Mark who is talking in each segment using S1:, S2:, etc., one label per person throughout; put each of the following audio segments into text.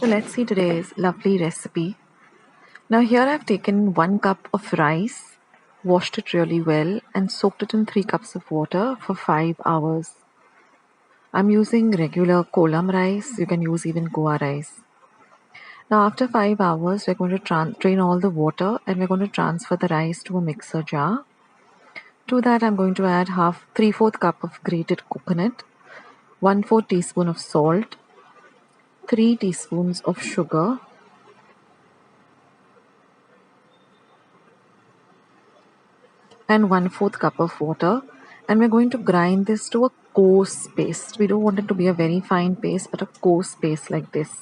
S1: So let's see today's lovely recipe. Now here I've taken 1 cup of rice, washed it really well and soaked it in 3 cups of water for 5 hours. I'm using regular kolam rice, you can use even Goa rice. Now after 5 hours we're going to drain all the water and we're going to transfer the rice to a mixer jar. To that I'm going to add 3/4 cup of grated coconut, 1/4 teaspoon of salt, 3 teaspoons of sugar, and 1/4 cup of water, and we're going to grind this to a coarse paste. We don't want it to be a very fine paste but a coarse paste like this.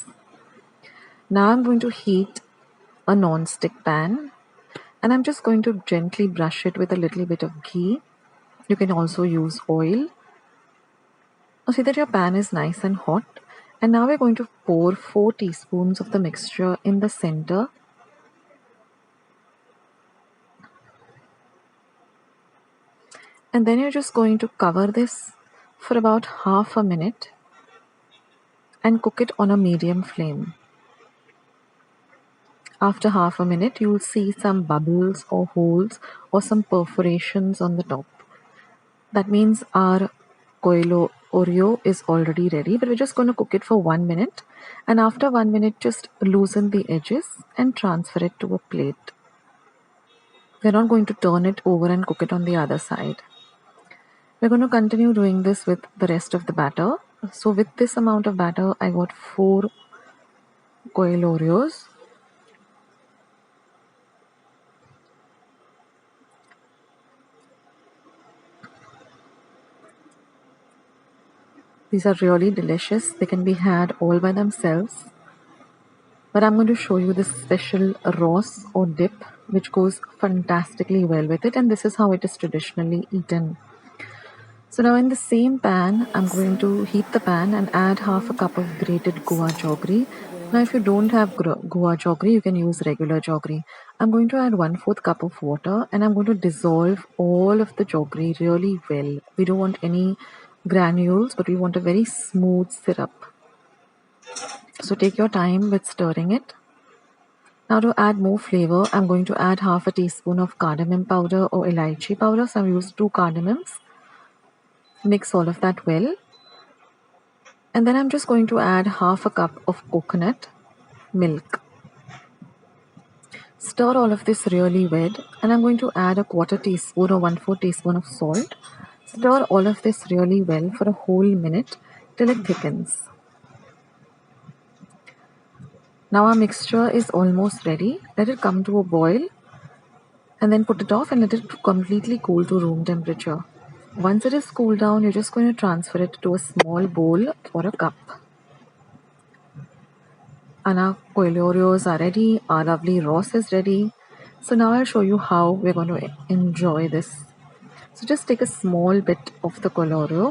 S1: Now I'm going to heat a non-stick pan and I'm just going to gently brush it with a little bit of ghee. You can also use oil. Now see that your pan is nice and hot, and now we're going to pour 4 teaspoons of the mixture in the center. And then you're just going to cover this for about half a minute and cook it on a medium flame. After half a minute, you will see some bubbles or holes or some perforations on the top. That means our Koiloreo is already ready, but we're just going to cook it for 1 minute. And after 1 minute, just loosen the edges and transfer it to a plate. We're not going to turn it over and cook it on the other side. We're going to continue doing this with the rest of the batter. So with this amount of batter, I got 4 Koiloreos. These are really delicious. They can be had all by themselves. But I'm going to show you this special sauce or dip which goes fantastically well with it, and this is how it is traditionally eaten. So now in the same pan, I'm going to heat the pan and add half a cup of grated Goa jaggery. Now if you don't have Goa jaggery, you can use regular jaggery. I'm going to add 1/4 cup of water and I'm going to dissolve all of the jaggery really well. We don't want any granules, but we want a very smooth syrup. So take your time with stirring it. Now to add more flavor, I'm going to add half a teaspoon of cardamom powder or elaichi powder. So I've used 2 cardamoms. Mix all of that well. And then I'm just going to add half a cup of coconut milk. Stir all of this really well, and I'm going to add a 1/4 teaspoon or 1/4 teaspoon of salt. Stir all of this really well for a whole minute till it thickens. Now our mixture is almost ready. Let it come to a boil and then put it off and let it completely cool to room temperature. Once it is cooled down, you're just going to transfer it to a small bowl or a cup. And our Koiloreos are ready. Our lovely sauce is ready. So now I'll show you how we're going to enjoy this. So just take a small bit of the Koiloreo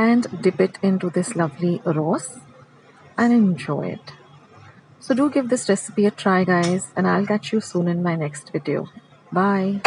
S1: and dip it into this lovely sauce and enjoy it. So do give this recipe a try, guys, and I'll catch you soon in my next video. Bye.